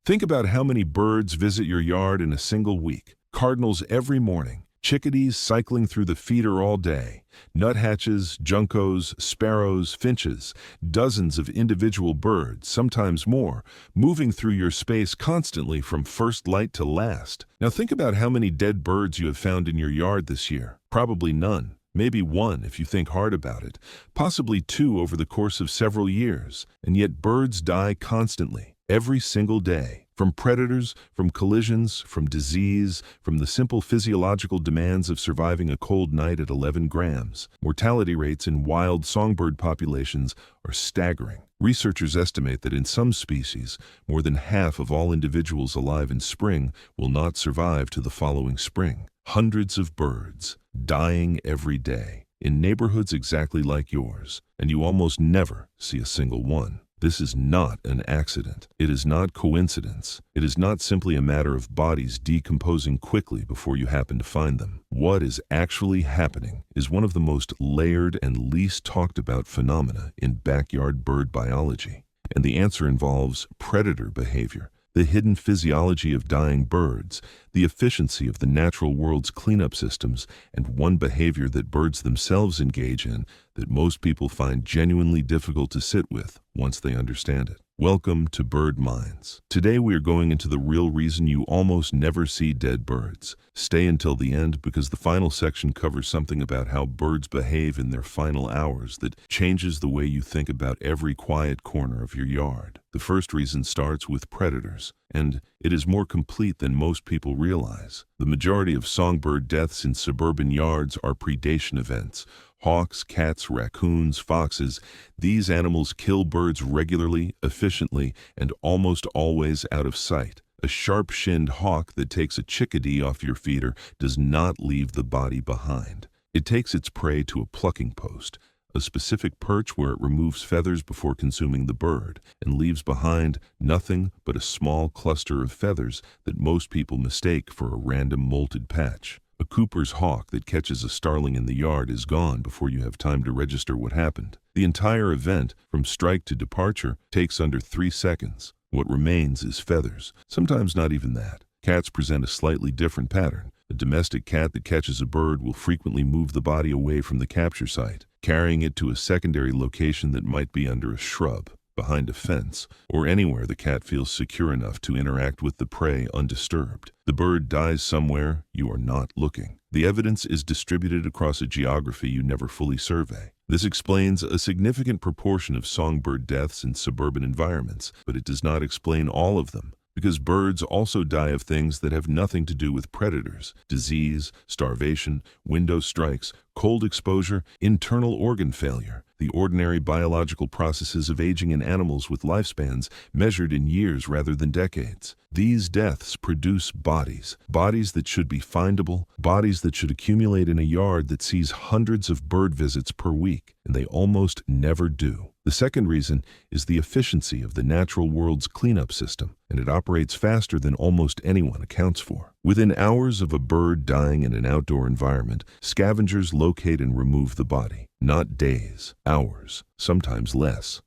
Think about how many birds visit your yard in a single week. Cardinals every morning, chickadees cycling through the feeder all day, nuthatches, juncos, sparrows, finches, dozens of individual birds, sometimes more, moving through your space constantly from first light to last. Now think about how many dead birds you have found in your yard this year. Probably none. Maybe one if you think hard about it. Possibly two over the course of several years. And yet birds die constantly, every single day. From predators, from collisions, from disease, from the simple physiological demands of surviving a cold night at 11 grams. Mortality rates in wild songbird populations are staggering. Researchers estimate that in some species, more than half of all individuals alive in spring will not survive to the following spring. Hundreds of birds dying every day in neighborhoods exactly like yours, and you almost never see a single one. This is not an accident. It is not coincidence. It is not simply a matter of bodies decomposing quickly before you happen to find them. What is actually happening is one of the most layered and least talked about phenomena in backyard bird biology. And the answer involves predator behavior, the hidden physiology of dying birds, the efficiency of the natural world's cleanup systems, and one behavior that birds themselves engage in that most people find genuinely difficult to sit with once they understand it. Welcome to Bird Minds. Today we are going into the real reason you almost never see dead birds. Stay until the end because the final section covers something about how birds behave in their final hours that changes the way you think about every quiet corner of your yard. The first reason starts with predators, and it is more complete than most people realize. The majority of songbird deaths in suburban yards are predation events. Hawks, cats, raccoons, foxes, these animals kill birds regularly, efficiently, and almost always out of sight. A sharp-shinned hawk that takes a chickadee off your feeder does not leave the body behind. It takes its prey to a plucking post, a specific perch where it removes feathers before consuming the bird, and leaves behind nothing but a small cluster of feathers that most people mistake for a random molted patch. A Cooper's hawk that catches a starling in the yard is gone before you have time to register what happened. The entire event, from strike to departure, takes under 3 seconds. What remains is feathers, sometimes not even that. Cats present a slightly different pattern. A domestic cat that catches a bird will frequently move the body away from the capture site, carrying it to a secondary location that might be under a shrub, behind a fence, or anywhere the cat feels secure enough to interact with the prey undisturbed. The bird dies somewhere you are not looking. The evidence is distributed across a geography you never fully survey. This explains a significant proportion of songbird deaths in suburban environments, but it does not explain all of them, because birds also die of things that have nothing to do with predators: disease, starvation, window strikes, cold exposure, internal organ failure, the ordinary biological processes of aging in animals with lifespans measured in years rather than decades. These deaths produce bodies that should be findable, bodies that should accumulate in a yard that sees hundreds of bird visits per week, and they almost never do. The second reason is the efficiency of the natural world's cleanup system, and it operates faster than almost anyone accounts for. Within hours of a bird dying in an outdoor environment, scavengers locate and remove the body. Not days, hours, sometimes less.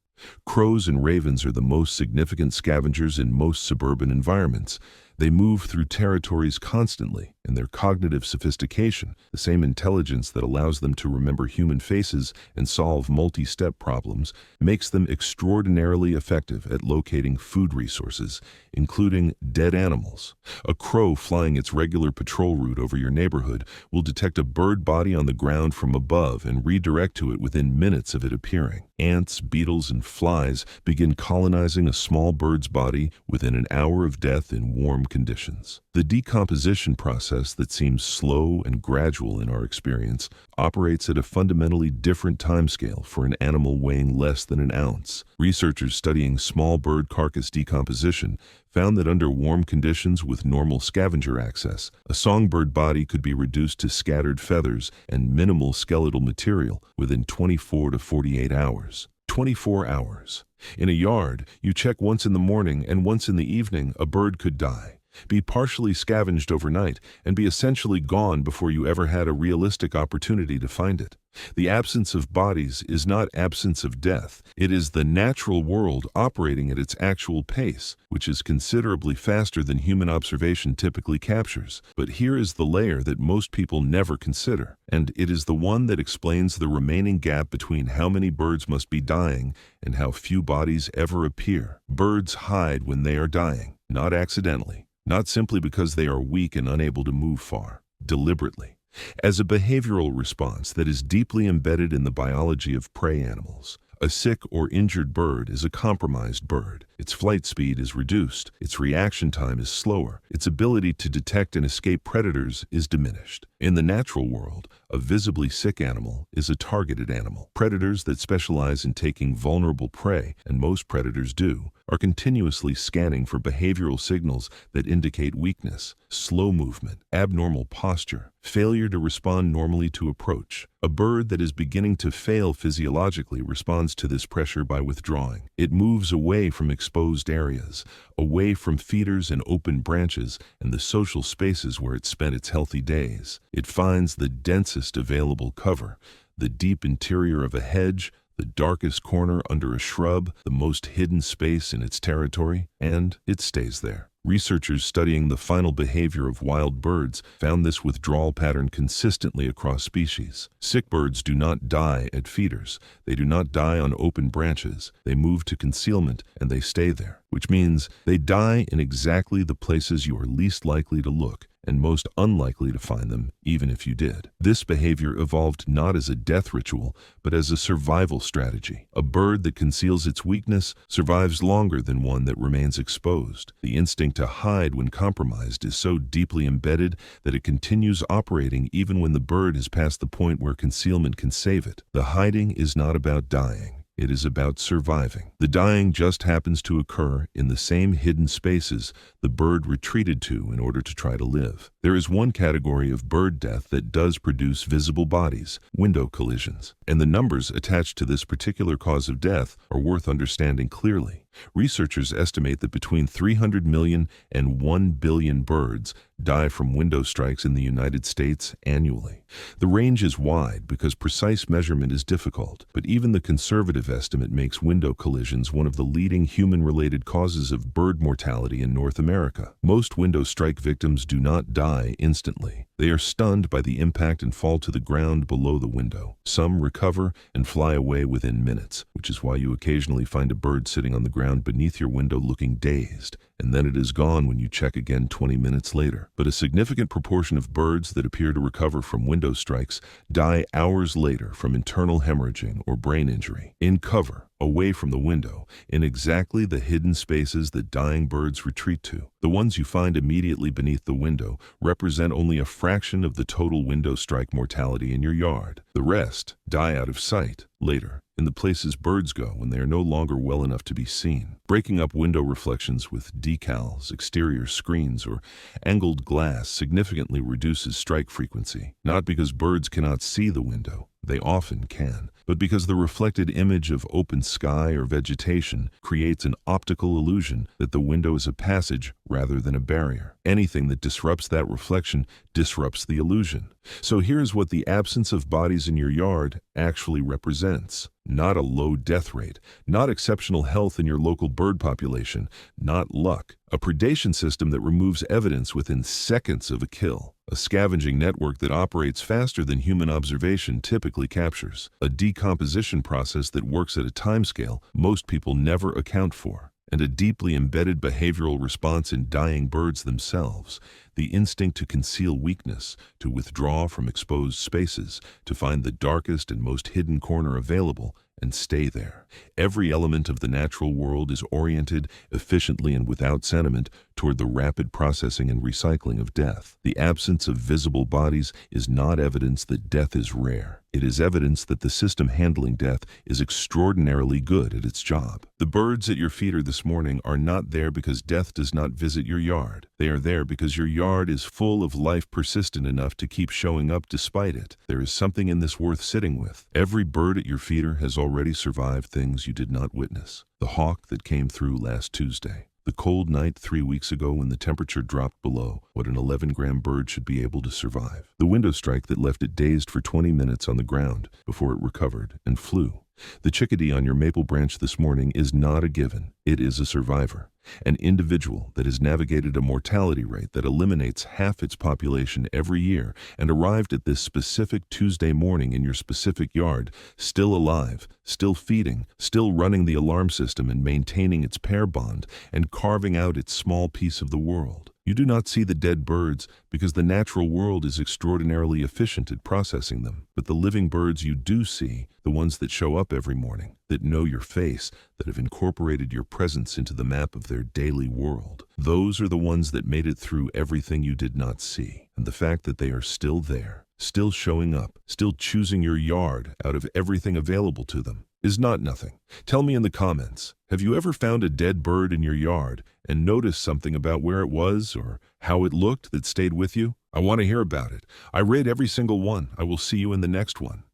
Crows and ravens are the most significant scavengers in most suburban environments. They move through territories constantly, and their cognitive sophistication, the same intelligence that allows them to remember human faces and solve multi-step problems, makes them extraordinarily effective at locating food resources, including dead animals. A crow flying its regular patrol route over your neighborhood will detect a bird body on the ground from above and redirect to it within minutes of it appearing. Ants, beetles, and flies begin colonizing a small bird's body within an hour of death in warm conditions. The decomposition process that seems slow and gradual in our experience operates at a fundamentally different timescale for an animal weighing less than an ounce. Researchers studying small bird carcass decomposition found that under warm conditions with normal scavenger access, a songbird body could be reduced to scattered feathers and minimal skeletal material within 24 to 48 hours. 24 hours. In a yard, you check once in the morning and once in the evening, a bird could die. be partially scavenged overnight, and be essentially gone before you ever had a realistic opportunity to find it. The absence of bodies is not absence of death. It is the natural world operating at its actual pace, which is considerably faster than human observation typically captures. But here is the layer that most people never consider, and it is the one that explains the remaining gap between how many birds must be dying and how few bodies ever appear. Birds hide when they are dying, not accidentally, not simply because they are weak and unable to move far, deliberately, as a behavioral response that is deeply embedded in the biology of prey animals. A sick or injured bird is a compromised bird. Its flight speed is reduced, its reaction time is slower, its ability to detect and escape predators is diminished. In the natural world, a visibly sick animal is a targeted animal. Predators that specialize in taking vulnerable prey, and most predators do, are continuously scanning for behavioral signals that indicate weakness, slow movement, abnormal posture, failure to respond normally to approach. A bird that is beginning to fail physiologically responds to this pressure by withdrawing. It moves away from exposed areas, away from feeders and open branches and the social spaces where it spent its healthy days. It finds the densest available cover, the deep interior of a hedge, the darkest corner under a shrub, the most hidden space in its territory, and it stays there. Researchers studying the final behavior of wild birds found this withdrawal pattern consistently across species. Sick birds do not die at feeders. They do not die on open branches. They move to concealment and they stay there, which means they die in exactly the places you are least likely to look and most unlikely to find them, even if you did. This behavior evolved not as a death ritual, but as a survival strategy. A bird that conceals its weakness survives longer than one that remains exposed. The instinct to hide when compromised is so deeply embedded that it continues operating even when the bird has passed the point where concealment can save it. The hiding is not about dying. It is about surviving. The dying just happens to occur in the same hidden spaces the bird retreated to in order to try to live. There is one category of bird death that does produce visible bodies, window collisions, and the numbers attached to this particular cause of death are worth understanding clearly. Researchers estimate that between 300 million and 1 billion birds die from window strikes in the United States annually. The range is wide because precise measurement is difficult, but even the conservative estimate makes window collisions one of the leading human-related causes of bird mortality in North America. Most window strike victims do not die instantly. They are stunned by the impact and fall to the ground below the window. Some recover and fly away within minutes, which is why you occasionally find a bird sitting on the ground beneath your window looking dazed, and then it is gone when you check again 20 minutes later. But a significant proportion of birds that appear to recover from window strikes die hours later from internal hemorrhaging or brain injury. In cover, away from the window, in exactly the hidden spaces that dying birds retreat to. The ones you find immediately beneath the window represent only a fraction of the total window strike mortality in your yard. The rest die out of sight later, in the places birds go when they are no longer well enough to be seen. Breaking up window reflections with decals, exterior screens, or angled glass significantly reduces strike frequency, not because birds cannot see the window. They often can, but because the reflected image of open sky or vegetation creates an optical illusion that the window is a passage rather than a barrier. Anything that disrupts that reflection disrupts the illusion. So here's what the absence of bodies in your yard actually represents. Not a low death rate, not exceptional health in your local bird population, not luck. A predation system that removes evidence within seconds of a kill. A scavenging network that operates faster than human observation typically captures. A decomposition process that works at a timescale most people never account for. And a deeply embedded behavioral response in dying birds themselves. The instinct to conceal weakness, to withdraw from exposed spaces, to find the darkest and most hidden corner available and stay there. Every element of the natural world is oriented, efficiently and without sentiment, toward the rapid processing and recycling of death. The absence of visible bodies is not evidence that death is rare. It is evidence that the system handling death is extraordinarily good at its job. The birds at your feeder this morning are not there because death does not visit your yard. They are there because your yard is full of life persistent enough to keep showing up despite it. There is something in this worth sitting with. Every bird at your feeder has already survived things you did not witness. The hawk that came through last Tuesday. The The cold night 3 weeks ago when the temperature dropped below what an 11-gram bird should be able to survive. The window strike that left it dazed for 20 minutes on the ground before it recovered and flew. The chickadee on your maple branch this morning is not a given. It is a survivor, an individual that has navigated a mortality rate that eliminates half its population every year and arrived at this specific Tuesday morning in your specific yard, still alive, still feeding, still running the alarm system and maintaining its pair bond and carving out its small piece of the world. You do not see the dead birds because the natural world is extraordinarily efficient at processing them. But the living birds you do see, the ones that show up every morning, that know your face, that have incorporated your presence into the map of their daily world, those are the ones that made it through everything you did not see. And the fact that they are still there, still showing up, still choosing your yard out of everything available to them, is not nothing. Tell me in the comments, have you ever found a dead bird in your yard and noticed something about where it was or how it looked that stayed with you? I want to hear about it. I read every single one. I will see you in the next one.